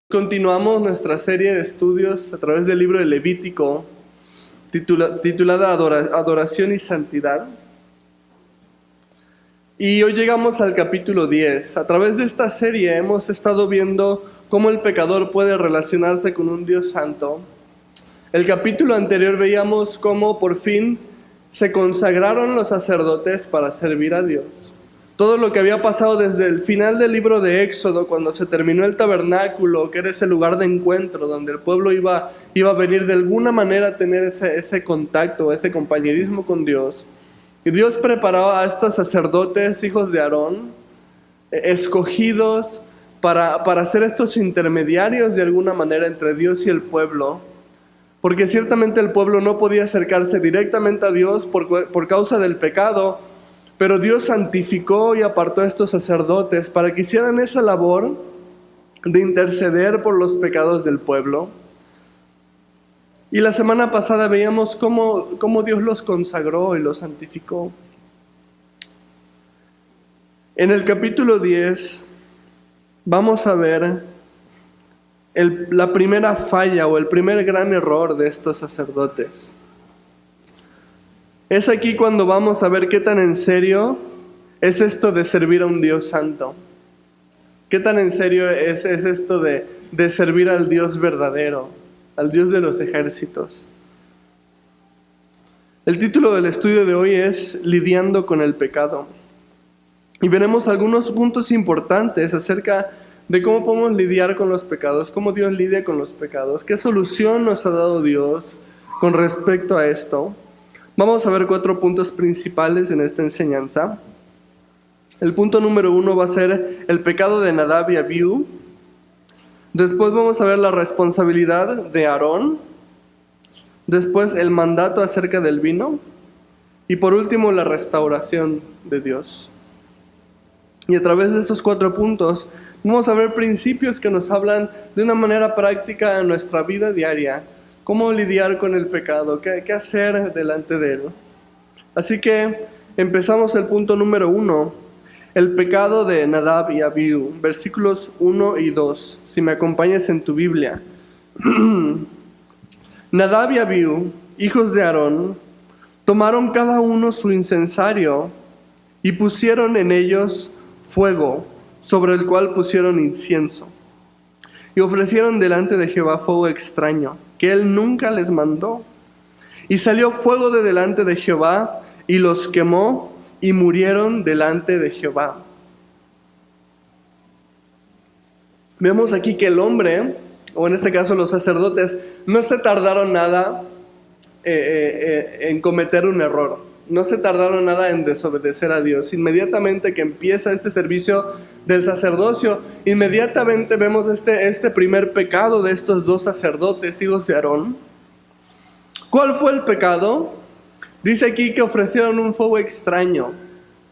Continuamos nuestra serie de estudios a través del libro de Levítico, titulada Adoración y Santidad. Y hoy llegamos al capítulo 10. A través de esta serie hemos estado viendo cómo el pecador puede relacionarse con un Dios santo. El capítulo anterior veíamos cómo por fin se consagraron los sacerdotes para servir a Dios. Todo lo que había pasado desde el final del libro de Éxodo, cuando se terminó el tabernáculo, que era ese lugar de encuentro donde el pueblo iba a venir de alguna manera a tener ese contacto, ese compañerismo con Dios. Y Dios preparó a estos sacerdotes, hijos de Aarón, escogidos para ser estos intermediarios de alguna manera entre Dios y el pueblo. Porque ciertamente el pueblo no podía acercarse directamente a Dios por causa del pecado, pero Dios santificó y apartó a estos sacerdotes para que hicieran esa labor de interceder por los pecados del pueblo. Y la semana pasada veíamos cómo Dios los consagró y los santificó. En el capítulo 10 vamos a ver la primera falla o el primer gran error de estos sacerdotes. Es aquí cuando vamos a ver qué tan en serio es esto de servir a un Dios santo. Qué tan en serio es esto de servir al Dios verdadero, al Dios de los ejércitos. El título del estudio de hoy es Lidiando con el pecado. Y veremos algunos puntos importantes acerca de cómo podemos lidiar con los pecados, cómo Dios lidia con los pecados, qué solución nos ha dado Dios con respecto a esto. Vamos a ver 4 puntos principales en esta enseñanza. El punto número 1 va a ser el pecado de Nadab y Abiú. Después vamos a ver la responsabilidad de Aarón. Después el mandato acerca del vino. Y por último la restauración de Dios. Y a través de estos 4 puntos vamos a ver principios que nos hablan de una manera práctica en nuestra vida diaria. Cómo lidiar con el pecado, qué hacer delante de él. Así que empezamos el punto número 1, el pecado de Nadab y Abiú, versículos 1 y 2, si me acompañas en tu Biblia. Nadab y Abiú, hijos de Aarón, tomaron cada uno su incensario y pusieron en ellos fuego, sobre el cual pusieron incienso, y ofrecieron delante de Jehová fuego extraño, que él nunca les mandó. Y salió fuego de delante de Jehová, y los quemó, y murieron delante de Jehová. Vemos aquí que el hombre, o en este caso los sacerdotes, no se tardaron nada en cometer un error. No se tardaron nada en desobedecer a Dios. Inmediatamente que empieza este servicio del sacerdocio, inmediatamente vemos este primer pecado de estos 2 sacerdotes, hijos de Aarón. ¿Cuál fue el pecado? Dice aquí que ofrecieron un fuego extraño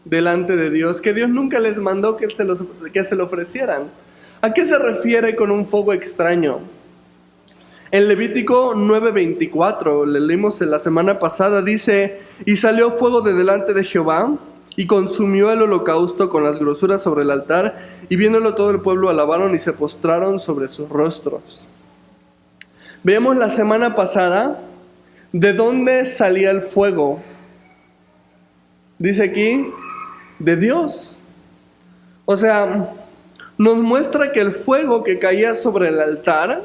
delante de Dios, que Dios nunca les mandó que se lo ofrecieran. ¿A qué se refiere con un fuego extraño? En Levítico 9:24, le leímos en la semana pasada, dice: y salió fuego de delante de Jehová, y consumió el holocausto con las grosuras sobre el altar, y viéndolo todo el pueblo alabaron y se postraron sobre sus rostros. Veamos la semana pasada de dónde salía el fuego. Dice aquí, de Dios. O sea, nos muestra que el fuego que caía sobre el altar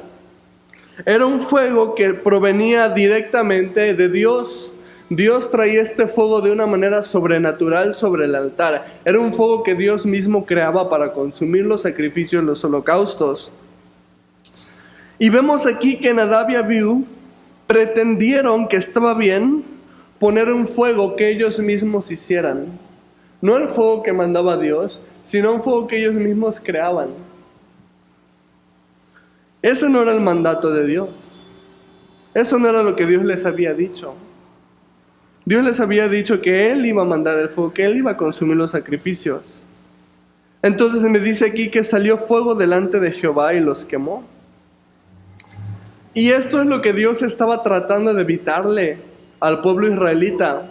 era un fuego que provenía directamente de Dios. Dios traía este fuego de una manera sobrenatural sobre el altar. Era un fuego que Dios mismo creaba para consumir los sacrificios, los holocaustos. Y vemos aquí que Nadab y Abiú pretendieron que estaba bien poner un fuego que ellos mismos hicieran. No el fuego que mandaba Dios, sino un fuego que ellos mismos creaban. Eso no era el mandato de Dios. Eso no era lo que Dios les había dicho. Dios les había dicho que Él iba a mandar el fuego, que Él iba a consumir los sacrificios. Entonces me dice aquí que salió fuego delante de Jehová y los quemó. Y esto es lo que Dios estaba tratando de evitarle al pueblo israelita.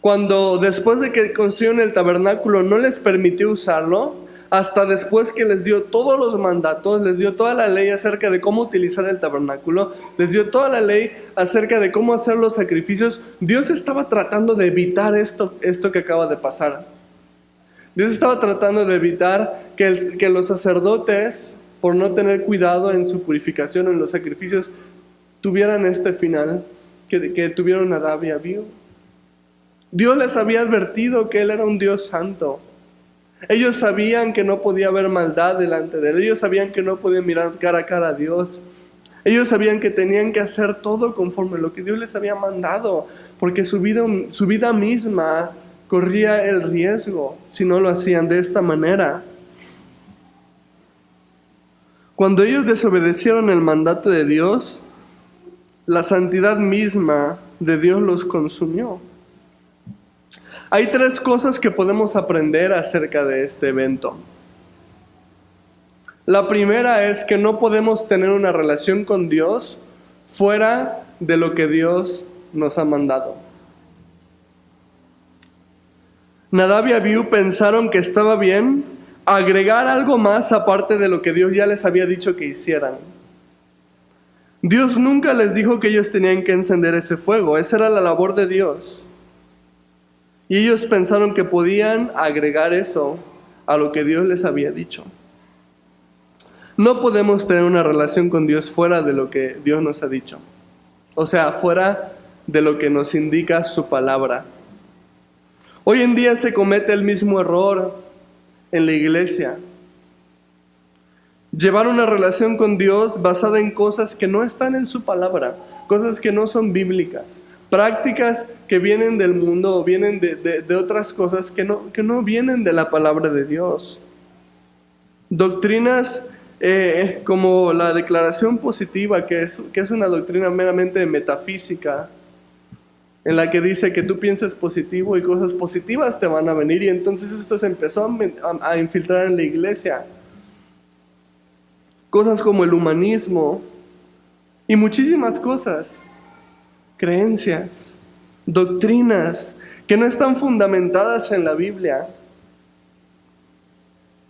Cuando después de que construyeron el tabernáculo no les permitió usarlo, hasta después que les dio todos los mandatos, les dio toda la ley acerca de cómo utilizar el tabernáculo, les dio toda la ley acerca de cómo hacer los sacrificios, Dios estaba tratando de evitar esto que acaba de pasar. Dios estaba tratando de evitar que los sacerdotes, por no tener cuidado en su purificación, en los sacrificios, tuvieran este final que tuvieron Nadab y Abiú. Dios les había advertido que Él era un Dios santo. Ellos sabían que no podía haber maldad delante de Él. Ellos sabían que no podían mirar cara a cara a Dios. Ellos sabían que tenían que hacer todo conforme lo que Dios les había mandado, porque su vida misma corría el riesgo si no lo hacían de esta manera. Cuando ellos desobedecieron el mandato de Dios, la santidad misma de Dios los consumió. Hay 3 cosas que podemos aprender acerca de este evento. La primera es que no podemos tener una relación con Dios fuera de lo que Dios nos ha mandado. Nadab y Abiú pensaron que estaba bien agregar algo más aparte de lo que Dios ya les había dicho que hicieran. Dios nunca les dijo que ellos tenían que encender ese fuego. Esa era la labor de Dios. Y ellos pensaron que podían agregar eso a lo que Dios les había dicho. No podemos tener una relación con Dios fuera de lo que Dios nos ha dicho. O sea, fuera de lo que nos indica su palabra. Hoy en día se comete el mismo error en la iglesia. Llevar una relación con Dios basada en cosas que no están en su palabra, cosas que no son bíblicas, prácticas que vienen del mundo o vienen de otras cosas que no vienen de la palabra de Dios. Doctrinas como la declaración positiva, que es una doctrina meramente metafísica, en la que dice que tú pienses positivo y cosas positivas te van a venir, y entonces esto se empezó a infiltrar en la iglesia. Cosas como el humanismo y muchísimas cosas, creencias, doctrinas que no están fundamentadas en la Biblia.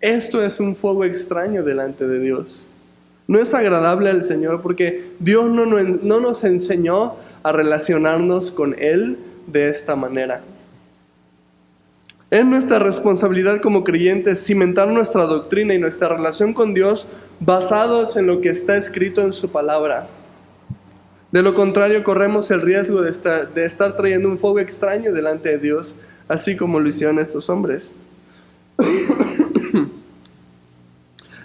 Esto es un fuego extraño delante de Dios. No es agradable al Señor porque Dios no nos enseñó a relacionarnos con Él de esta manera. Es nuestra responsabilidad como creyentes cimentar nuestra doctrina y nuestra relación con Dios basados en lo que está escrito en su palabra. De lo contrario, corremos el riesgo de estar trayendo un fuego extraño delante de Dios, así como lo hicieron estos hombres.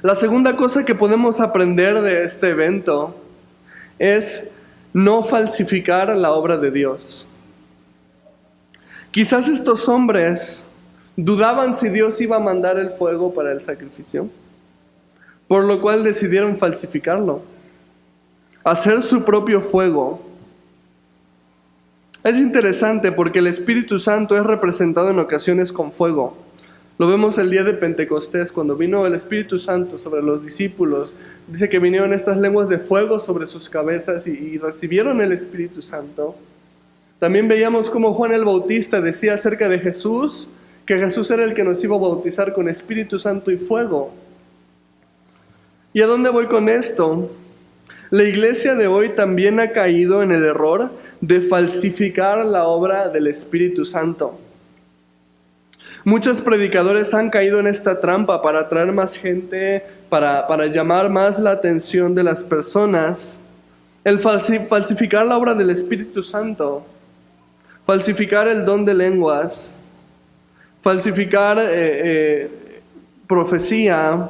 La segunda cosa que podemos aprender de este evento es no falsificar la obra de Dios. Quizás estos hombres dudaban si Dios iba a mandar el fuego para el sacrificio, por lo cual decidieron falsificarlo, hacer su propio fuego. Es interesante porque el Espíritu Santo es representado en ocasiones con fuego. Lo vemos el día de Pentecostés, cuando vino el Espíritu Santo sobre los discípulos. Dice que vinieron estas lenguas de fuego sobre sus cabezas y recibieron el Espíritu Santo. También veíamos cómo Juan el Bautista decía acerca de Jesús, que Jesús era el que nos iba a bautizar con Espíritu Santo y fuego. ¿Y a dónde voy con esto? La iglesia de hoy también ha caído en el error de falsificar la obra del Espíritu Santo. Muchos predicadores han caído en esta trampa para atraer más gente, para llamar más la atención de las personas. El falsificar la obra del Espíritu Santo, falsificar el don de lenguas, falsificar profecía,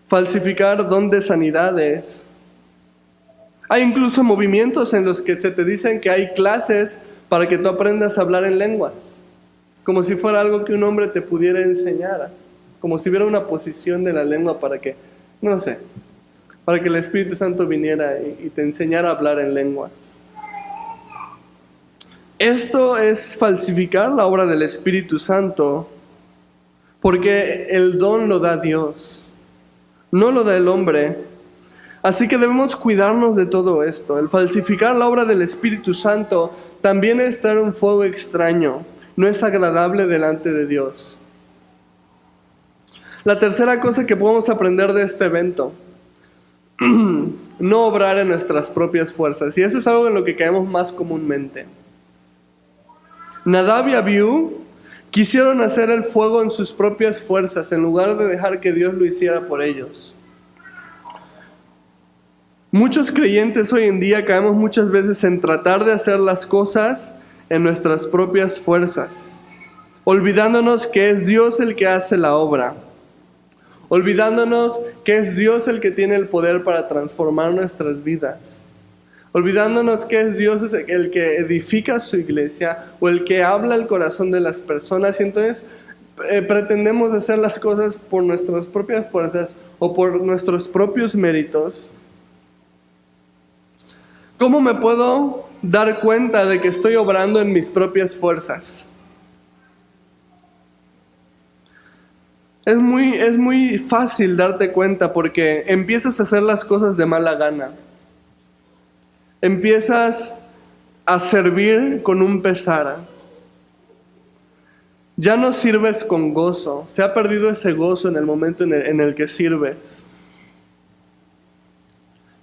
falsificar don de sanidades. Hay incluso movimientos en los que se te dicen que hay clases para que tú aprendas a hablar en lenguas, como si fuera algo que un hombre te pudiera enseñar, como si hubiera una posición de la lengua para que, no sé, para que el Espíritu Santo viniera y te enseñara a hablar en lenguas. Esto es falsificar la obra del Espíritu Santo, porque el don lo da Dios, no lo da el hombre. Así que debemos cuidarnos de todo esto. El falsificar la obra del Espíritu Santo también es traer un fuego extraño. No es agradable delante de Dios. La tercera cosa que podemos aprender de este evento: no obrar en nuestras propias fuerzas. Y eso es algo en lo que caemos más comúnmente. Nadab y Abiú quisieron hacer el fuego en sus propias fuerzas en lugar de dejar que Dios lo hiciera por ellos. Muchos creyentes hoy en día caemos muchas veces en tratar de hacer las cosas en nuestras propias fuerzas, olvidándonos que es Dios el que hace la obra, olvidándonos que es Dios el que tiene el poder para transformar nuestras vidas, olvidándonos que es Dios el que edifica su iglesia o el que habla al corazón de las personas, y entonces pretendemos hacer las cosas por nuestras propias fuerzas o por nuestros propios méritos. ¿Cómo me puedo dar cuenta de que estoy obrando en mis propias fuerzas? Es muy fácil darte cuenta porque empiezas a hacer las cosas de mala gana. Empiezas a servir con un pesar. Ya no sirves con gozo. Se ha perdido ese gozo en el momento en el que sirves.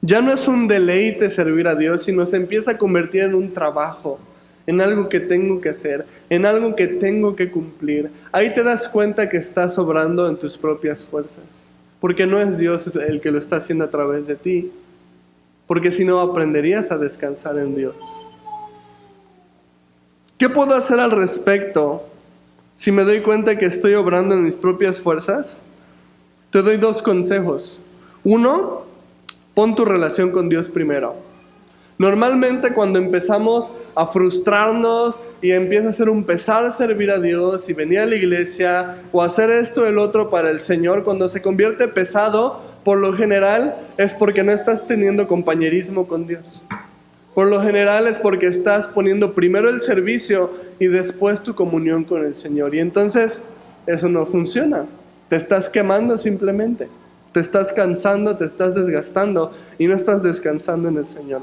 Ya no es un deleite servir a Dios, sino se empieza a convertir en un trabajo, en algo que tengo que hacer, en algo que tengo que cumplir. Ahí te das cuenta que estás obrando en tus propias fuerzas, porque no es Dios el que lo está haciendo a través de ti, porque si no aprenderías a descansar en Dios. ¿Qué puedo hacer al respecto si me doy cuenta que estoy obrando en mis propias fuerzas? Te doy 2 consejos. 1, pon tu relación con Dios primero. Normalmente cuando empezamos a frustrarnos y empieza a ser un pesar servir a Dios y venir a la iglesia o hacer esto o el otro para el Señor, cuando se convierte pesado, por lo general es porque no estás teniendo compañerismo con Dios. Por lo general es porque estás poniendo primero el servicio y después tu comunión con el Señor. Y entonces eso no funciona. Te estás quemando simplemente. Te estás cansando, te estás desgastando y no estás descansando en el Señor.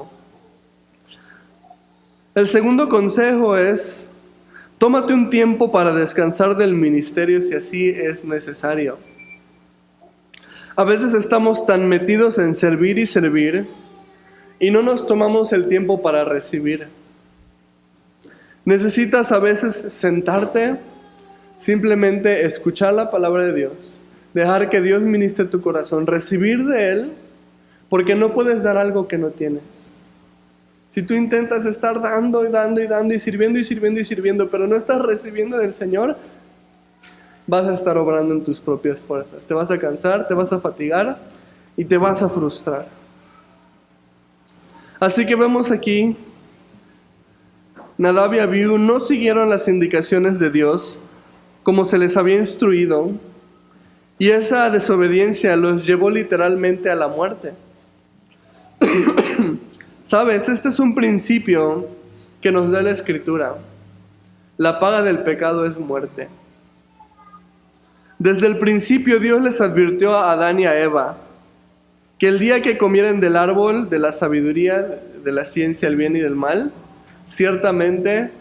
El segundo consejo es: tómate un tiempo para descansar del ministerio si así es necesario. A veces estamos tan metidos en servir y no nos tomamos el tiempo para recibir. Necesitas a veces sentarte, simplemente escuchar la palabra de Dios, dejar que Dios ministre tu corazón, recibir de Él, porque no puedes dar algo que no tienes. Si tú intentas estar dando y sirviendo, pero no estás recibiendo del Señor, vas a estar obrando en tus propias fuerzas. Te vas a cansar, te vas a fatigar y te vas a frustrar. Así que vemos aquí, Nadab y Abiú no siguieron las indicaciones de Dios como se les había instruido, y esa desobediencia los llevó literalmente a la muerte. ¿Sabes? Este es un principio que nos da la Escritura. La paga del pecado es muerte. Desde el principio Dios les advirtió a Adán y a Eva que el día que comieren del árbol de la sabiduría, de la ciencia, el bien y del mal, ciertamente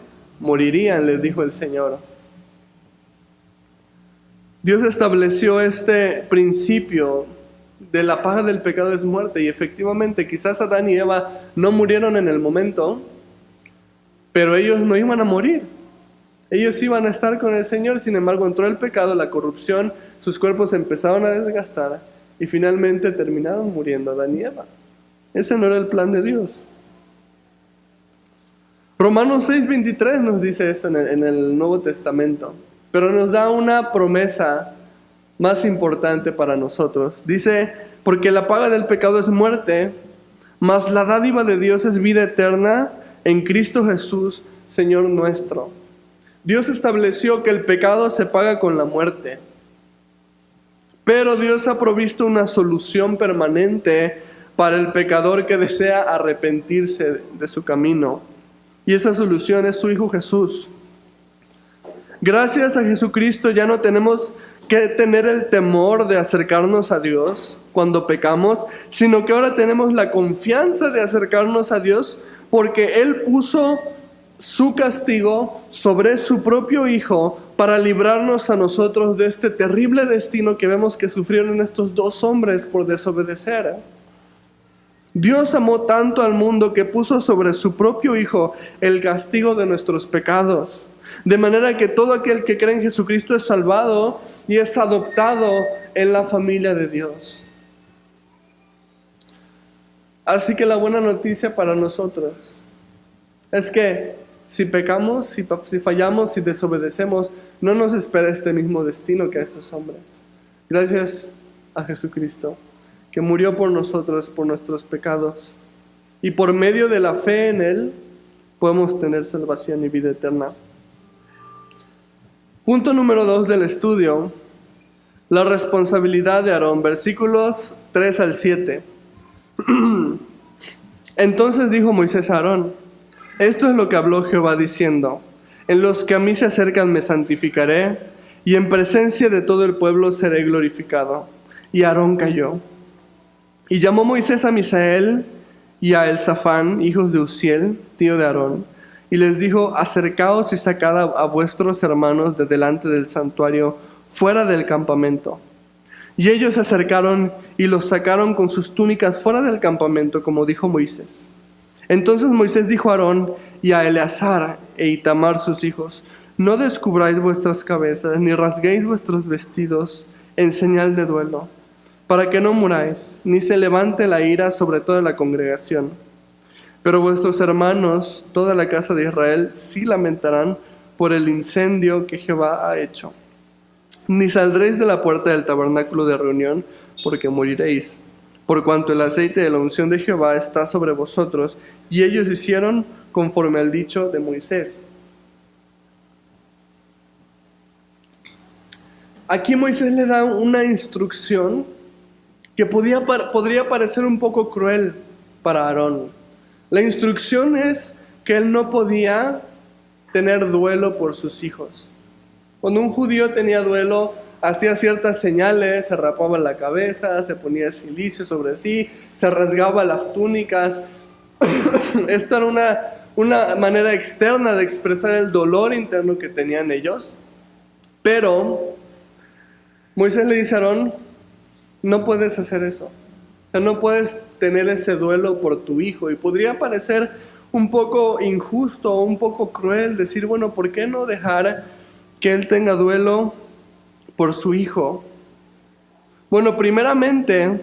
morirían, les dijo el Señor. Dios estableció este principio de la paga del pecado es muerte, y efectivamente quizás Adán y Eva no murieron en el momento, pero ellos no iban a morir. Ellos iban a estar con el Señor. Sin embargo, entró el pecado, la corrupción, sus cuerpos empezaron a desgastar y finalmente terminaron muriendo Adán y Eva. Ese no era el plan de Dios. Romanos 6:23 nos dice eso en el Nuevo Testamento, pero nos da una promesa más importante para nosotros. Dice: porque la paga del pecado es muerte, mas la dádiva de Dios es vida eterna en Cristo Jesús, Señor nuestro. Dios estableció que el pecado se paga con la muerte, pero Dios ha provisto una solución permanente para el pecador que desea arrepentirse de su camino, y esa solución es su Hijo Jesús. Gracias a Jesucristo ya no tenemos que tener el temor de acercarnos a Dios cuando pecamos, sino que ahora tenemos la confianza de acercarnos a Dios porque Él puso su castigo sobre su propio Hijo para librarnos a nosotros de este terrible destino que vemos que sufrieron estos dos hombres por desobedecer. Dios amó tanto al mundo que puso sobre su propio Hijo el castigo de nuestros pecados, de manera que todo aquel que cree en Jesucristo es salvado y es adoptado en la familia de Dios. Así que la buena noticia para nosotros es que si pecamos, si fallamos, si desobedecemos, no nos espera este mismo destino que a estos hombres. Gracias a Jesucristo, que murió por nosotros, por nuestros pecados. Y por medio de la fe en Él, podemos tener salvación y vida eterna. Punto número 2 del estudio, la responsabilidad de Aarón, versículos 3 al 7. Entonces dijo Moisés a Aarón: esto es lo que habló Jehová diciendo: en los que a mí se acercan me santificaré, y en presencia de todo el pueblo seré glorificado. Y Aarón cayó. Y llamó Moisés a Misael y a Elzafán, hijos de Uziel, tío de Aarón, y les dijo: acercaos y sacad a vuestros hermanos de delante del santuario, fuera del campamento. Y ellos se acercaron y los sacaron con sus túnicas fuera del campamento, como dijo Moisés. Entonces Moisés dijo a Aarón y a Eleazar e Itamar sus hijos: no descubráis vuestras cabezas, ni rasguéis vuestros vestidos en señal de duelo, para que no muráis, ni se levante la ira sobre toda la congregación. Pero vuestros hermanos, toda la casa de Israel, sí lamentarán por el incendio que Jehová ha hecho. Ni saldréis de la puerta del tabernáculo de reunión, porque moriréis, por cuanto el aceite de la unción de Jehová está sobre vosotros. Y ellos hicieron conforme al dicho de Moisés. Aquí Moisés le da una instrucción que podría parecer un poco cruel para Aarón. La instrucción es que él no podía tener duelo por sus hijos. Cuando un judío tenía duelo, hacía ciertas señales, se rapaba la cabeza, se ponía cilicio sobre sí, se rasgaba las túnicas. Esto era una manera externa de expresar el dolor interno que tenían ellos. Pero Moisés le dice a Aarón: no puedes hacer eso. O sea, no puedes tener ese duelo por tu hijo. Y podría parecer un poco injusto o un poco cruel decir, bueno, ¿por qué no dejar que él tenga duelo por su hijo? Bueno, primeramente,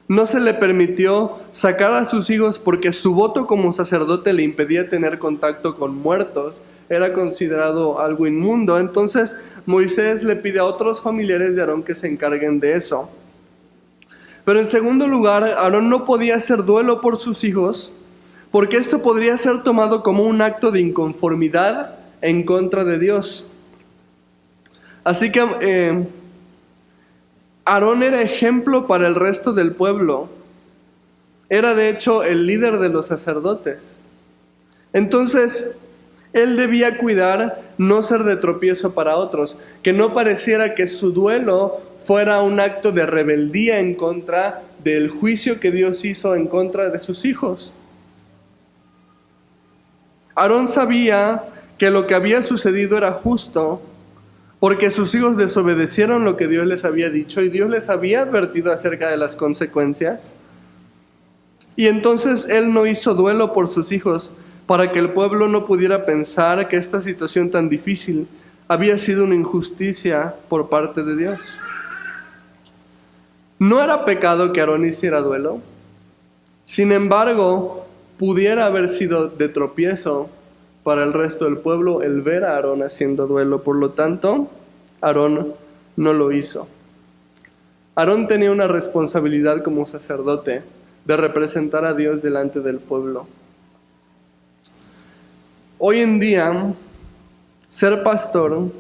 no se le permitió sacar a sus hijos porque su voto como sacerdote le impedía tener contacto con muertos. Era considerado algo inmundo. Entonces Moisés le pide a otros familiares de Aarón que se encarguen de eso. Pero en segundo lugar, Aarón no podía hacer duelo por sus hijos porque esto podría ser tomado como un acto de inconformidad en contra de Dios. Así que Aarón era ejemplo para el resto del pueblo. Era de hecho el líder de los sacerdotes. Entonces, él debía cuidar no ser de tropiezo para otros, que no pareciera que su duelo fuera un acto de rebeldía en contra del juicio que Dios hizo en contra de sus hijos. Aarón sabía que lo que había sucedido era justo, porque sus hijos desobedecieron lo que Dios les había dicho y Dios les había advertido acerca de las consecuencias. Y entonces él no hizo duelo por sus hijos para que el pueblo no pudiera pensar que esta situación tan difícil había sido una injusticia por parte de Dios. No era pecado que Aarón hiciera duelo. Sin embargo, pudiera haber sido de tropiezo para el resto del pueblo el ver a Aarón haciendo duelo. Por lo tanto, Aarón no lo hizo. Aarón tenía una responsabilidad como sacerdote de representar a Dios delante del pueblo. Hoy en día, ser pastor,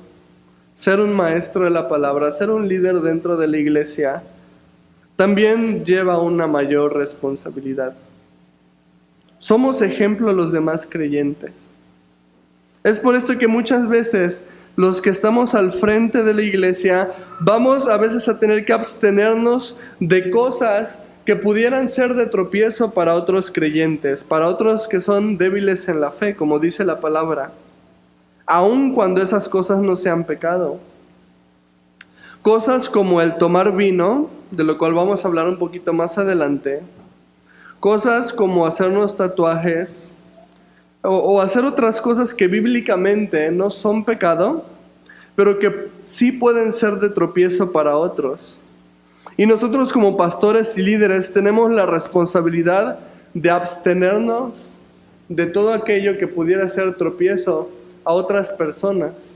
ser un maestro de la palabra, ser un líder dentro de la iglesia, también lleva una mayor responsabilidad. Somos ejemplo a los demás creyentes. Es por esto que muchas veces los que estamos al frente de la iglesia vamos a veces a tener que abstenernos de cosas que pudieran ser de tropiezo para otros creyentes, para otros que son débiles en la fe, como dice la palabra. aun cuando esas cosas no sean pecado. Cosas como el tomar vino, de lo cual vamos a hablar un poquito más adelante. Cosas como hacernos tatuajes o hacer otras cosas que bíblicamente no son pecado, pero que sí pueden ser de tropiezo para otros. Y nosotros como pastores y líderes tenemos la responsabilidad de abstenernos de todo aquello que pudiera ser tropiezo a otras personas.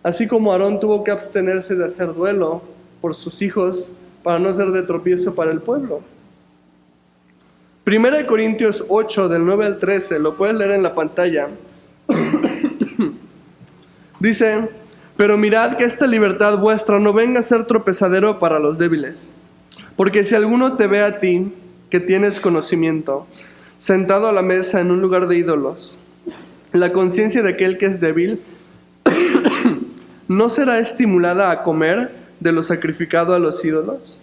Así como Aarón tuvo que abstenerse de hacer duelo por sus hijos para no ser de tropiezo para el pueblo. 1 Corintios 8, del 9 al 13, lo puedes leer en la pantalla. Dice: pero mirad que esta libertad vuestra no venga a ser tropezadero para los débiles. Porque si alguno te ve a ti, que tienes conocimiento, sentado a la mesa en un lugar de ídolos, la conciencia de aquel que es débil ¿no será estimulada a comer de lo sacrificado a los ídolos?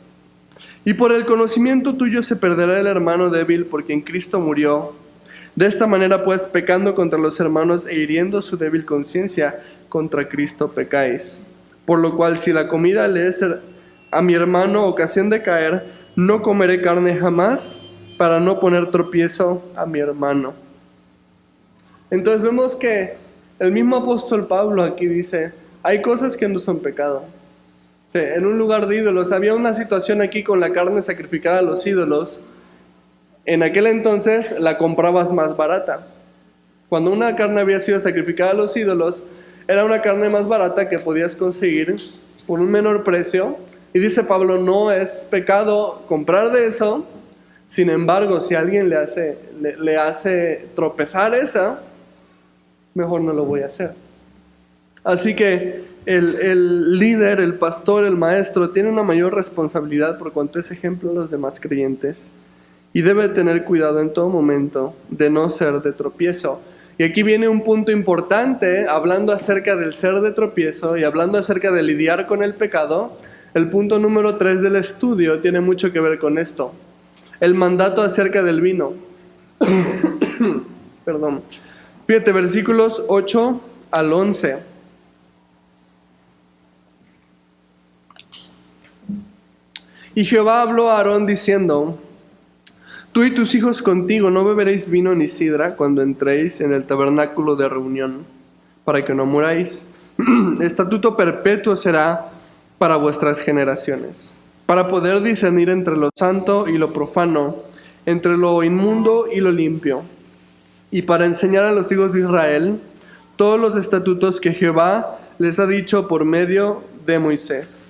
Y por el conocimiento tuyo se perderá el hermano débil por quien Cristo murió. De esta manera, pues, pecando contra los hermanos e hiriendo su débil conciencia, contra Cristo pecáis. Por lo cual, si la comida le es a mi hermano ocasión de caer, no comeré carne jamás, para no poner tropiezo a mi hermano. Entonces vemos que el mismo apóstol Pablo aquí dice, hay cosas que no son pecado. Sí, en un lugar de ídolos, había una situación aquí con la carne sacrificada a los ídolos. En aquel entonces la comprabas más barata. Cuando una carne había sido sacrificada a los ídolos, era una carne más barata que podías conseguir por un menor precio. Y dice Pablo, no es pecado comprar de eso. Sin embargo, si alguien le hace tropezar esa, mejor no lo voy a hacer. Así que el líder, el pastor, el maestro tiene una mayor responsabilidad por cuanto es ejemplo a los demás creyentes y debe tener cuidado en todo momento de no ser de tropiezo. Y aquí viene un punto importante, hablando acerca del ser de tropiezo y hablando acerca de lidiar con el pecado. El punto número 3 del estudio tiene mucho que ver con esto. El mandato acerca del vino. Perdón. Fíjate, versículos 8 al 11. Y Jehová habló a Aarón diciendo: tú y tus hijos contigo no beberéis vino ni sidra cuando entréis en el tabernáculo de reunión, para que no muráis. Estatuto perpetuo será para vuestras generaciones, para poder discernir entre lo santo y lo profano, entre lo inmundo y lo limpio, y para enseñar a los hijos de Israel todos los estatutos que Jehová les ha dicho por medio de Moisés.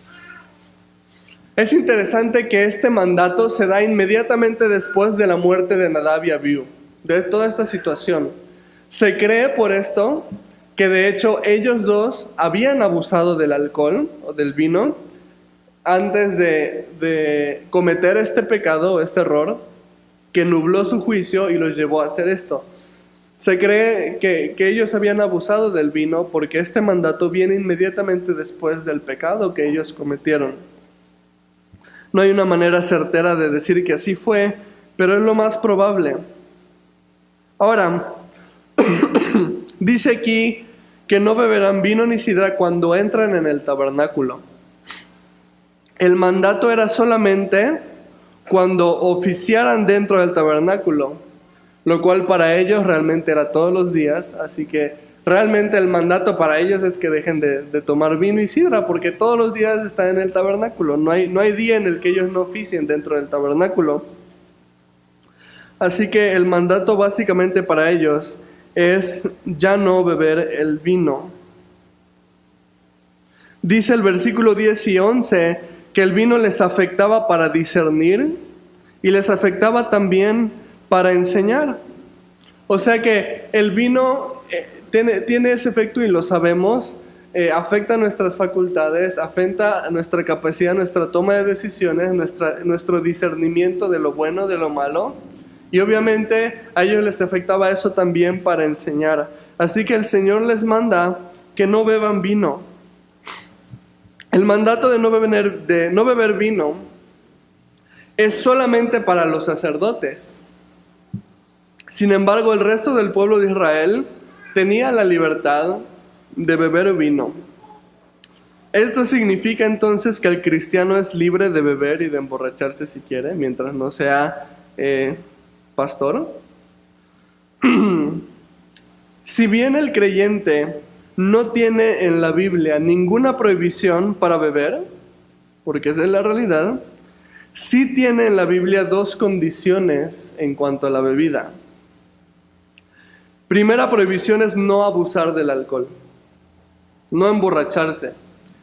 Es interesante que este mandato se da inmediatamente después de la muerte de Nadab y Abiú, de toda esta situación. Se cree por esto que de hecho ellos dos habían abusado del alcohol o del vino antes de cometer este pecado, este error, que nubló su juicio y los llevó a hacer esto. Se cree que ellos habían abusado del vino porque este mandato viene inmediatamente después del pecado que ellos cometieron. No hay una manera certera de decir que así fue, pero es lo más probable. Ahora, dice aquí que no beberán vino ni sidra cuando entran en el tabernáculo. El mandato era solamente cuando oficiaran dentro del tabernáculo, lo cual para ellos realmente era todos los días, así que realmente el mandato para ellos es que dejen de tomar vino y sidra, porque todos los días están en el tabernáculo. No hay día en el que ellos no oficien dentro del tabernáculo. Así que el mandato básicamente para ellos es ya no beber el vino. Dice el versículo 10 y 11 que el vino les afectaba para discernir y les afectaba también para enseñar. O sea que el vino tiene ese efecto y lo sabemos, afecta nuestras facultades, afecta nuestra capacidad, nuestra toma de decisiones, nuestro discernimiento de lo bueno, de lo malo. Y obviamente a ellos les afectaba eso también para enseñar. Así que el Señor les manda que no beban vino. El mandato de no beber vino es solamente para los sacerdotes. Sin embargo, el resto del pueblo de Israel tenía la libertad de beber vino. Esto significa entonces que el cristiano es libre de beber y de emborracharse si quiere, mientras no sea pastor. Si bien el creyente no tiene en la Biblia ninguna prohibición para beber, porque esa es la realidad, sí tiene en la Biblia dos condiciones en cuanto a la bebida. Primera prohibición es no abusar del alcohol, no emborracharse.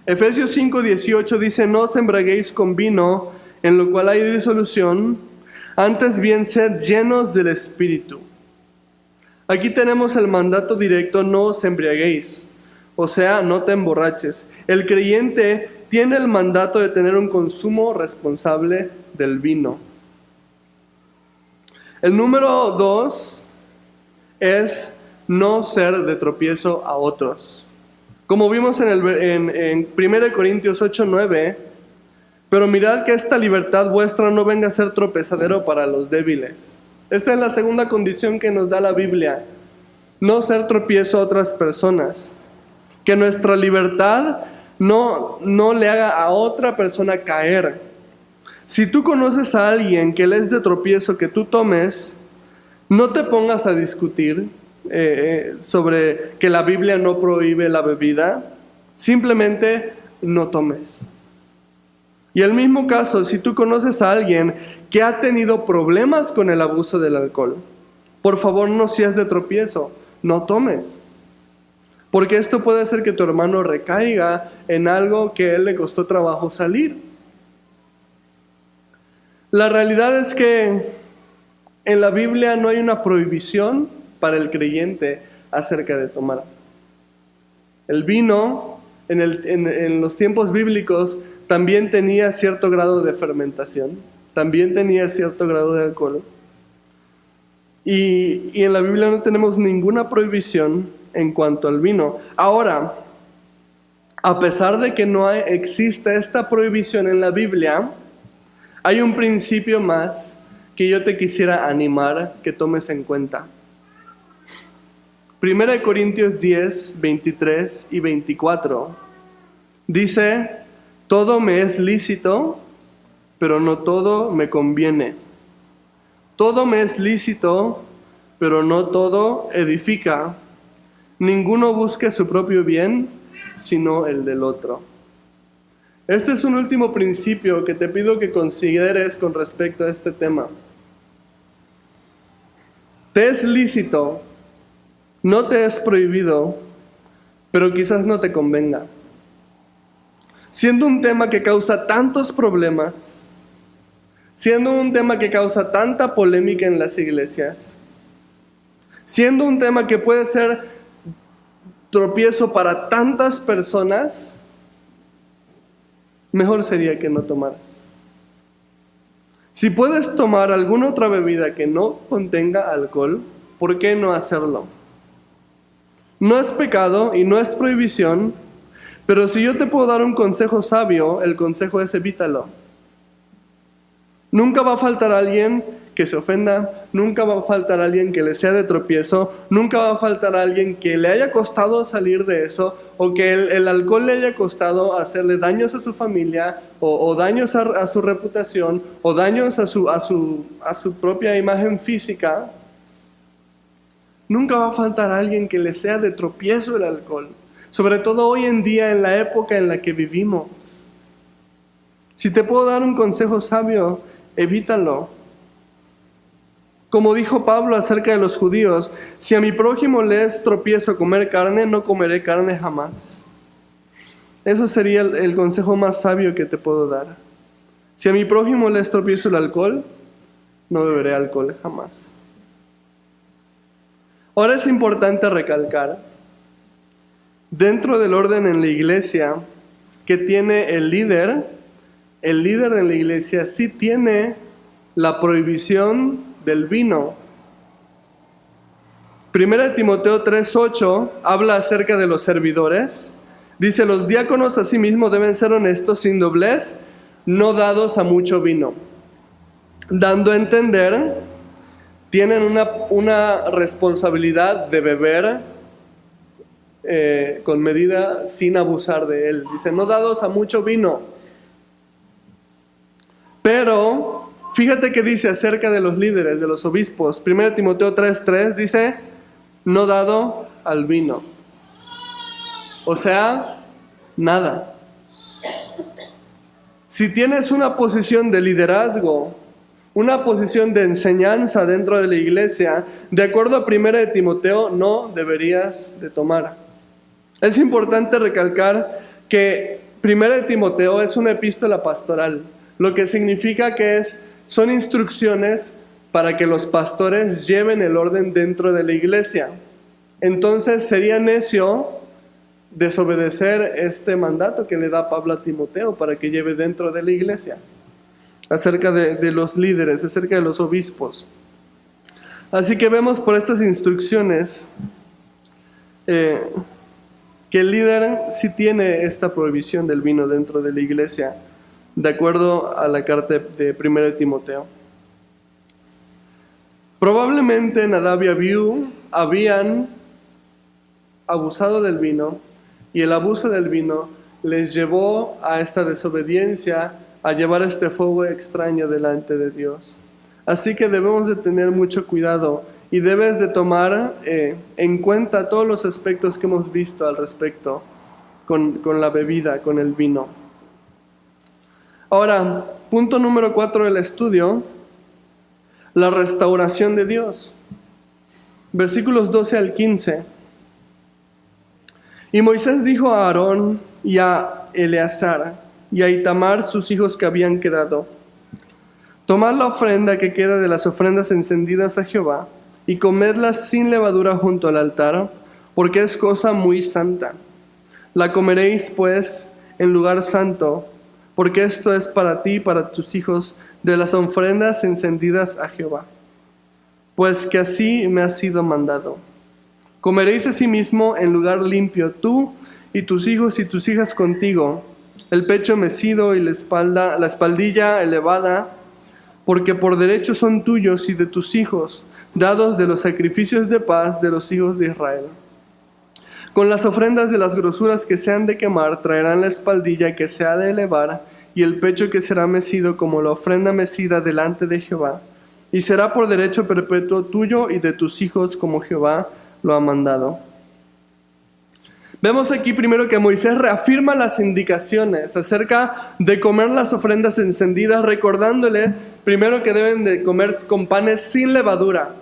Efesios 5:18 dice: no os embriaguéis con vino, en lo cual hay disolución, antes bien sed llenos del Espíritu. Aquí tenemos el mandato directo: no os embriaguéis, o sea, no te emborraches. El creyente tiene el mandato de tener un consumo responsable del vino. El número 2 es no ser de tropiezo a otros. Como vimos en 1 Corintios 8:9, pero mirad que esta libertad vuestra no venga a ser tropezadero para los débiles. Esta es la segunda condición que nos da la Biblia: no ser tropiezo a otras personas. Que nuestra libertad no le haga a otra persona caer. Si tú conoces a alguien que le es de tropiezo que tú tomes, no te pongas a discutir sobre que la Biblia no prohíbe la bebida. Simplemente no tomes. Y el mismo caso, si tú conoces a alguien que ha tenido problemas con el abuso del alcohol, por favor no seas de tropiezo, no tomes. Porque esto puede hacer que tu hermano recaiga en algo que a él le costó trabajo salir. La realidad es que en la Biblia no hay una prohibición para el creyente acerca de tomar. El vino, en los tiempos bíblicos, también tenía cierto grado de fermentación, también tenía cierto grado de alcohol. Y en la Biblia no tenemos ninguna prohibición en cuanto al vino. Ahora, a pesar de que no existe esta prohibición en la Biblia, hay un principio más que yo te quisiera animar que tomes en cuenta. 1 Corintios 10, 23 y 24 dice: todo me es lícito, pero no todo me conviene. Todo me es lícito, pero no todo edifica. Ninguno busque su propio bien, sino el del otro. Este es un último principio que te pido que consideres con respecto a este tema. Te es lícito, no te es prohibido, pero quizás no te convenga. Siendo un tema que causa tantos problemas, siendo un tema que causa tanta polémica en las iglesias, siendo un tema que puede ser tropiezo para tantas personas, mejor sería que no tomaras. Si puedes tomar alguna otra bebida que no contenga alcohol, ¿por qué no hacerlo? No es pecado y no es prohibición, pero si yo te puedo dar un consejo sabio, el consejo es: evítalo. Nunca va a faltar alguien que se ofenda, nunca va a faltar alguien que le sea de tropiezo, nunca va a faltar alguien que le haya costado salir de eso, o que el alcohol le haya costado hacerle daños a su familia, o daños a su reputación, o daños a su propia imagen física. Nunca va a faltar alguien que le sea de tropiezo el alcohol, sobre todo hoy en día, en la época en la que vivimos. Si te puedo dar un consejo sabio, evítalo. Como dijo Pablo acerca de los judíos: si a mi prójimo le es tropiezo comer carne, no comeré carne jamás. Eso sería el consejo más sabio que te puedo dar. Si a mi prójimo le es tropiezo el alcohol, no beberé alcohol jamás. Ahora es importante recalcar, dentro del orden en la iglesia que tiene el líder en la iglesia sí tiene la prohibición del vino. 1 Timoteo 3:8 habla acerca de los servidores. Dice: los diáconos asimismo deben ser honestos, sin doblez, no dados a mucho vino. Dando a entender, tienen una responsabilidad de beber con medida sin abusar de él. Dice, no dados a mucho vino. Pero, fíjate que dice acerca de los líderes, de los obispos. 1 Timoteo 3:3 dice, no dado al vino. O sea, nada. Si tienes una posición de liderazgo, una posición de enseñanza dentro de la iglesia, de acuerdo a 1 Timoteo, no deberías de tomar. Es importante recalcar que 1 Timoteo es una epístola pastoral, lo que significa que son instrucciones para que los pastores lleven el orden dentro de la iglesia. Entonces sería necio desobedecer este mandato que le da Pablo a Timoteo para que lleve dentro de la iglesia, acerca de los líderes, acerca de los obispos. Así que vemos por estas instrucciones que el líder sí tiene esta prohibición del vino dentro de la iglesia, de acuerdo a la carta de 1 Timoteo. Probablemente Nadab y Abiú habían abusado del vino, y el abuso del vino les llevó a esta desobediencia, a llevar este fuego extraño delante de Dios. Así que debemos de tener mucho cuidado y debes de tomar en cuenta todos los aspectos que hemos visto al respecto con la bebida, con el vino. Ahora, punto número 4 del estudio, la restauración de Dios. Versículos 12 al 15. Y Moisés dijo a Aarón y a Eleazar y a Itamar, sus hijos que habían quedado: tomad la ofrenda que queda de las ofrendas encendidas a Jehová y comedla sin levadura junto al altar, porque es cosa muy santa. La comeréis pues en lugar santo, porque esto es para ti y para tus hijos de las ofrendas encendidas a Jehová, pues que así me ha sido mandado. Comeréis asimismo en lugar limpio, tú y tus hijos y tus hijas contigo, el pecho mecido y la espaldilla elevada, porque por derecho son tuyos y de tus hijos, dados de los sacrificios de paz de los hijos de Israel. Con las ofrendas de las grosuras que se han de quemar, traerán la espaldilla que se ha de elevar, y el pecho que será mecido como la ofrenda mecida delante de Jehová, y será por derecho perpetuo tuyo y de tus hijos, como Jehová lo ha mandado. Vemos aquí primero que Moisés reafirma las indicaciones acerca de comer las ofrendas encendidas, recordándole primero que deben de comer con panes sin levadura.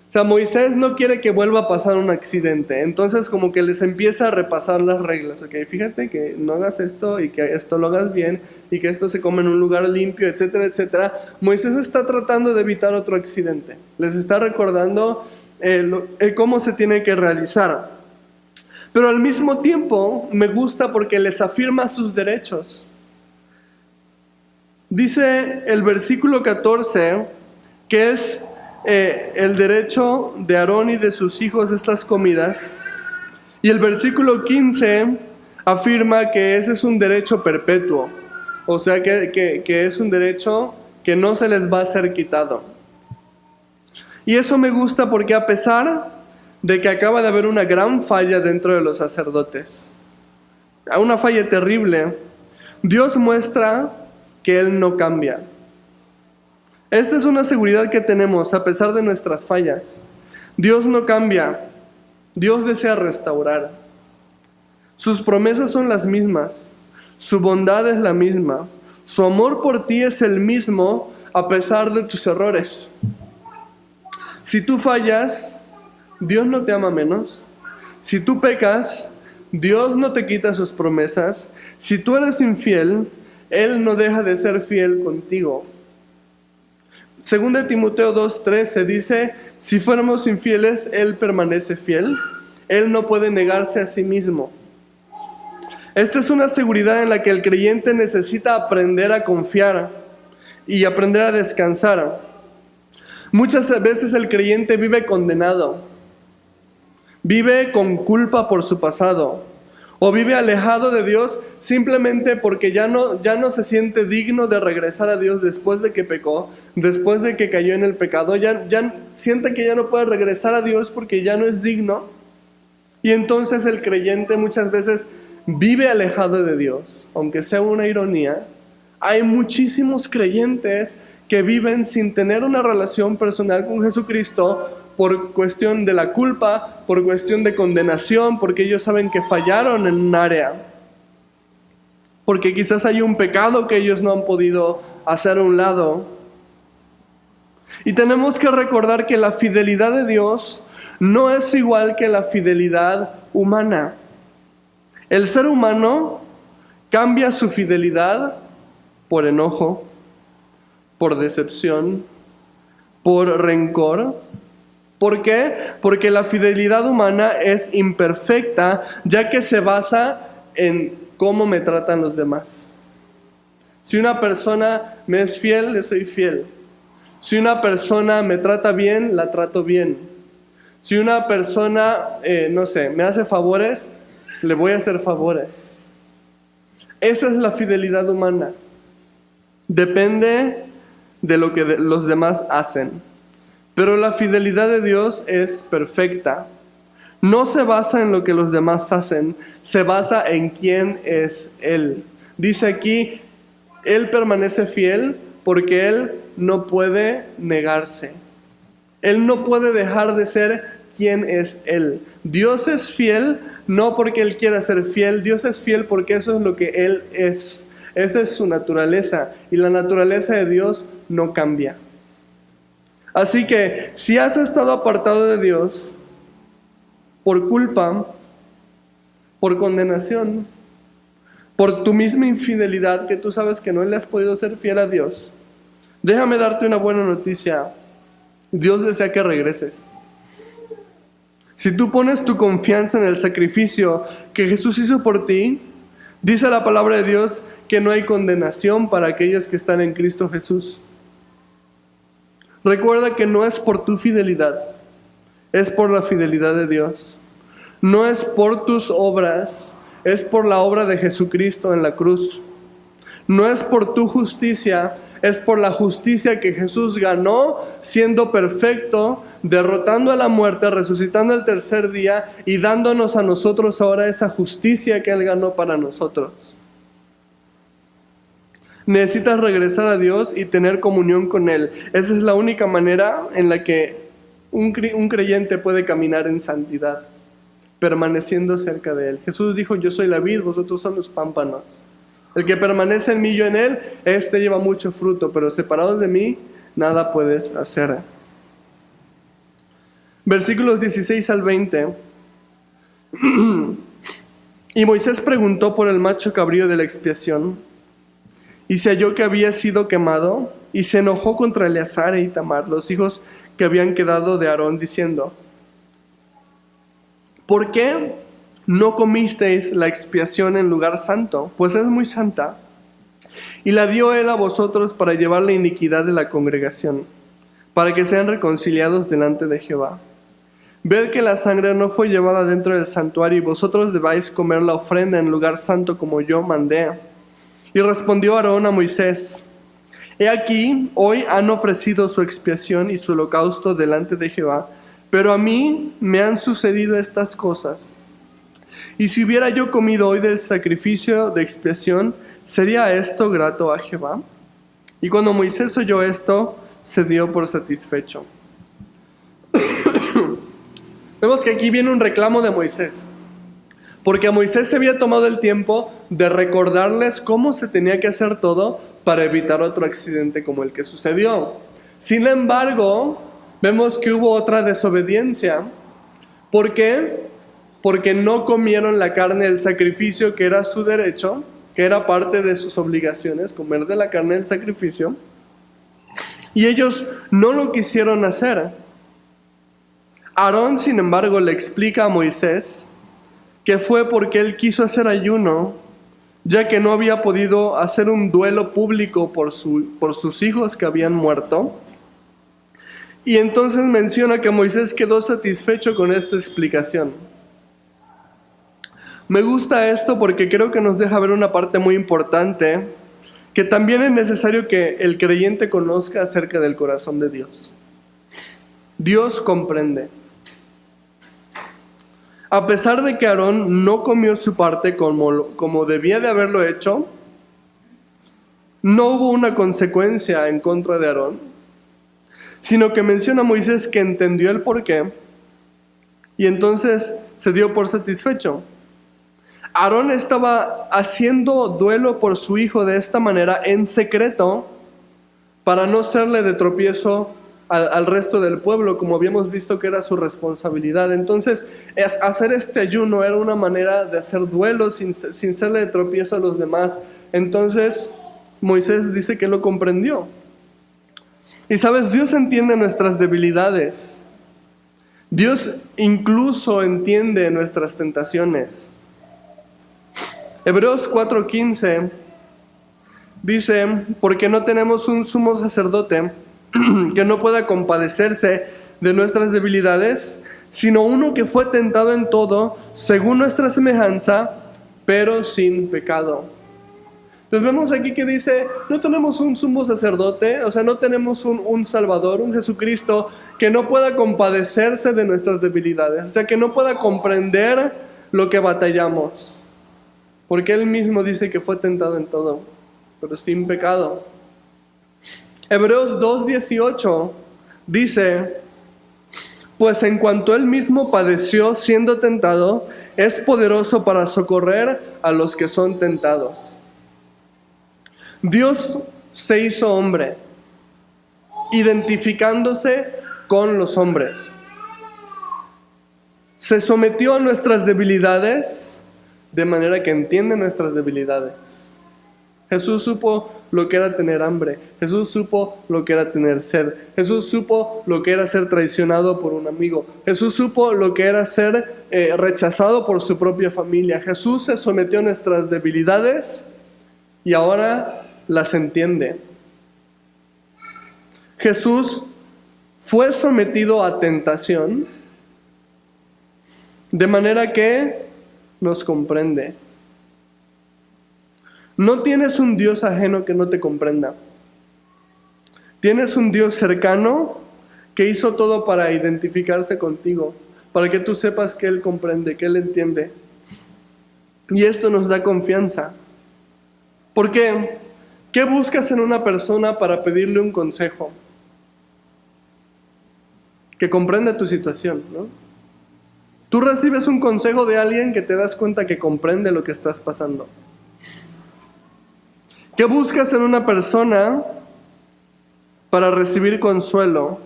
O sea, Moisés no quiere que vuelva a pasar un accidente, entonces como que les empieza a repasar las reglas. Ok, fíjate que no hagas esto y que esto lo hagas bien y que esto se come en un lugar limpio, etcétera, etcétera. Moisés está tratando de evitar otro accidente. Les está recordando cómo se tiene que realizar. Pero al mismo tiempo me gusta porque les afirma sus derechos. Dice el versículo 14 que es el derecho de Aarón y de sus hijos estas comidas. Y el versículo 15 afirma que ese es un derecho perpetuo. O sea que es un derecho que no se les va a ser quitado. Y eso me gusta porque a pesar de que acaba de haber una gran falla dentro de los sacerdotes, una falla terrible, Dios muestra que Él no cambia. Esta es una seguridad que tenemos a pesar de nuestras fallas. Dios no cambia. Dios desea restaurar. Sus promesas son las mismas. Su bondad es la misma. Su amor por ti es el mismo a pesar de tus errores. Si tú fallas, Dios no te ama menos. Si tú pecas, Dios no te quita sus promesas. Si tú eres infiel, Él no deja de ser fiel contigo. Según de Timoteo 2:13 dice, si fuéramos infieles, Él permanece fiel. Él no puede negarse a sí mismo. Esta es una seguridad en la que el creyente necesita aprender a confiar y aprender a descansar. Muchas veces el creyente vive condenado, vive con culpa por su pasado, o vive alejado de Dios simplemente porque ya no se siente digno de regresar a Dios después de que pecó, después de que cayó en el pecado, ya siente que ya no puede regresar a Dios porque ya no es digno. Y entonces el creyente muchas veces vive alejado de Dios, aunque sea una ironía. Hay muchísimos creyentes que viven sin tener una relación personal con Jesucristo por cuestión de la culpa, por cuestión de condenación, porque ellos saben que fallaron en un área, porque quizás hay un pecado que ellos no han podido hacer a un lado. Y tenemos que recordar que la fidelidad de Dios no es igual que la fidelidad humana. El ser humano cambia su fidelidad por enojo, por decepción, por rencor. ¿Por qué? Porque la fidelidad humana es imperfecta, ya que se basa en cómo me tratan los demás. Si una persona me es fiel, le soy fiel. Si una persona me trata bien, la trato bien. Si una persona, me hace favores, le voy a hacer favores. Esa es la fidelidad humana. Depende de lo que los demás hacen. Pero la fidelidad de Dios es perfecta. No se basa en lo que los demás hacen, se basa en quién es Él. Dice aquí, Él permanece fiel porque Él no puede negarse. Él no puede dejar de ser quien es Él. Dios es fiel no porque Él quiera ser fiel, Dios es fiel porque eso es lo que Él es. Esa es su naturaleza y la naturaleza de Dios no cambia. Así que si has estado apartado de Dios por culpa, por condenación, por tu misma infidelidad, que tú sabes que no le has podido ser fiel a Dios, déjame darte una buena noticia. Dios desea que regreses. Si tú pones tu confianza en el sacrificio que Jesús hizo por ti, dice la palabra de Dios que no hay condenación para aquellos que están en Cristo Jesús. Recuerda que no es por tu fidelidad, es por la fidelidad de Dios. No es por tus obras, es por la obra de Jesucristo en la cruz. No es por tu justicia, es por la justicia que Jesús ganó siendo perfecto, derrotando a la muerte, resucitando el tercer día y dándonos a nosotros ahora esa justicia que Él ganó para nosotros. Necesitas regresar a Dios y tener comunión con Él. Esa es la única manera en la que un creyente puede caminar en santidad, permaneciendo cerca de Él. Jesús dijo, yo soy la vid, vosotros son los pámpanos. El que permanece en mí, yo en Él, este lleva mucho fruto, pero separados de mí, nada puedes hacer. Versículos 16 al 20. Y Moisés preguntó por el macho cabrío de la expiación, y se halló que había sido quemado, y se enojó contra Eleazar e Itamar, los hijos que habían quedado de Aarón, diciendo, ¿por qué no comisteis la expiación en lugar santo? Pues es muy santa. Y la dio Él a vosotros para llevar la iniquidad de la congregación, para que sean reconciliados delante de Jehová. Ved que la sangre no fue llevada dentro del santuario, y vosotros debáis comer la ofrenda en lugar santo como yo mandé. Y respondió Aarón a Moisés, he aquí, hoy han ofrecido su expiación y su holocausto delante de Jehová, pero a mí me han sucedido estas cosas. Y si hubiera yo comido hoy del sacrificio de expiación, ¿sería esto grato a Jehová? Y cuando Moisés oyó esto, se dio por satisfecho. Vemos que aquí viene un reclamo de Moisés, porque a Moisés se había tomado el tiempo de recordarles cómo se tenía que hacer todo para evitar otro accidente como el que sucedió. Sin embargo, vemos que hubo otra desobediencia. ¿Por qué? Porque no comieron la carne del sacrificio, que era su derecho, que era parte de sus obligaciones, comer de la carne del sacrificio. Y ellos no lo quisieron hacer. Aarón, sin embargo, le explica a Moisés que fue porque él quiso hacer ayuno, ya que no había podido hacer un duelo público por sus hijos que habían muerto. Y entonces menciona que Moisés quedó satisfecho con esta explicación. Me gusta esto porque creo que nos deja ver una parte muy importante, que también es necesario que el creyente conozca acerca del corazón de Dios. Dios comprende. A pesar de que Aarón no comió su parte como debía de haberlo hecho, no hubo una consecuencia en contra de Aarón, sino que menciona a Moisés que entendió el porqué y entonces se dio por satisfecho. Aarón estaba haciendo duelo por su hijo de esta manera en secreto para no serle de tropiezo al resto del pueblo, como habíamos visto que era su responsabilidad. Entonces, hacer este ayuno era una manera de hacer duelo sin serle de tropiezo a los demás. Entonces, Moisés dice que lo comprendió. Y sabes, Dios entiende nuestras debilidades. Dios incluso entiende nuestras tentaciones. Hebreos 4:15 dice, porque no tenemos un sumo sacerdote que no pueda compadecerse de nuestras debilidades, sino uno que fue tentado en todo, según nuestra semejanza, pero sin pecado. Entonces vemos aquí que dice, no tenemos un sumo sacerdote, o sea, no tenemos un Salvador, un Jesucristo, que no pueda compadecerse de nuestras debilidades, o sea, que no pueda comprender lo que batallamos, porque Él mismo dice que fue tentado en todo, pero sin pecado. Hebreos 2:18 dice, pues en cuanto Él mismo padeció siendo tentado, es poderoso para socorrer a los que son tentados. Dios se hizo hombre, identificándose con los hombres. Se sometió a nuestras debilidades de manera que entiende nuestras debilidades. Jesús supo lo que era tener hambre. Jesús supo lo que era tener sed. Jesús supo lo que era ser traicionado por un amigo. Jesús supo lo que era ser rechazado por su propia familia. Jesús se sometió a nuestras debilidades y ahora las entiende. Jesús fue sometido a tentación de manera que nos comprende. No tienes un Dios ajeno que no te comprenda. Tienes un Dios cercano que hizo todo para identificarse contigo, para que tú sepas que Él comprende, que Él entiende. Y esto nos da confianza. ¿Por qué? ¿Qué buscas en una persona para pedirle un consejo? Que comprenda tu situación, ¿no? Tú recibes un consejo de alguien que te das cuenta que comprende lo que estás pasando. ¿Qué buscas en una persona para recibir consuelo?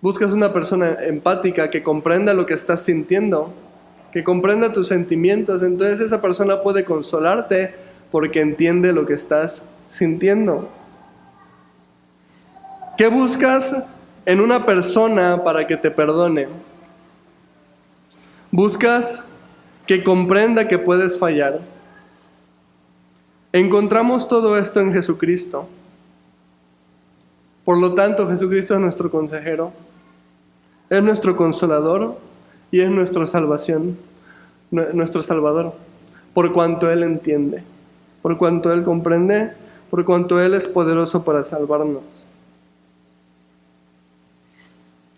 Buscas una persona empática que comprenda lo que estás sintiendo, que comprenda tus sentimientos. Entonces esa persona puede consolarte porque entiende lo que estás sintiendo. ¿Qué buscas en una persona para que te perdone? Buscas que comprenda que puedes fallar. Encontramos todo esto en Jesucristo. Por lo tanto, Jesucristo es nuestro consejero, es nuestro consolador y es nuestra salvación, nuestro Salvador, por cuanto Él entiende, por cuanto Él comprende, por cuanto Él es poderoso para salvarnos.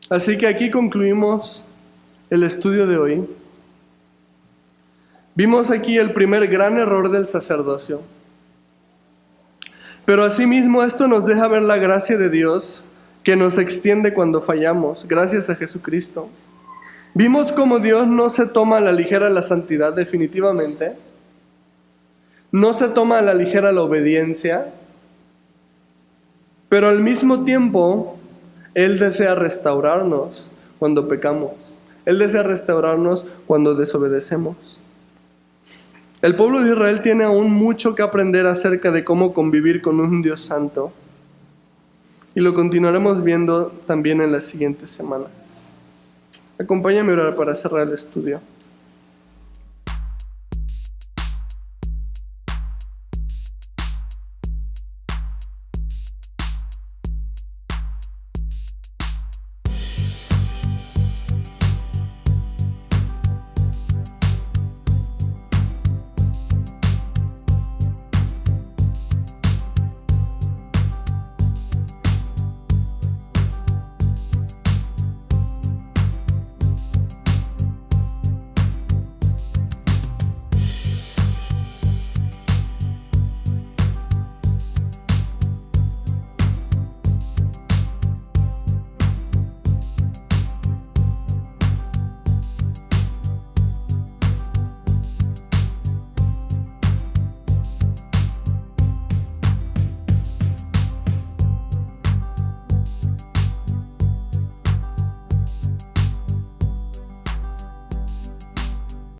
Así que aquí concluimos el estudio de hoy. Vimos aquí el primer gran error del sacerdocio. Pero asimismo esto nos deja ver la gracia de Dios que nos extiende cuando fallamos, gracias a Jesucristo. Vimos cómo Dios no se toma a la ligera la santidad definitivamente, no se toma a la ligera la obediencia, pero al mismo tiempo Él desea restaurarnos cuando pecamos. Él desea restaurarnos cuando desobedecemos. El pueblo de Israel tiene aún mucho que aprender acerca de cómo convivir con un Dios santo. Y lo continuaremos viendo también en las siguientes semanas. Acompáñame a orar para cerrar el estudio.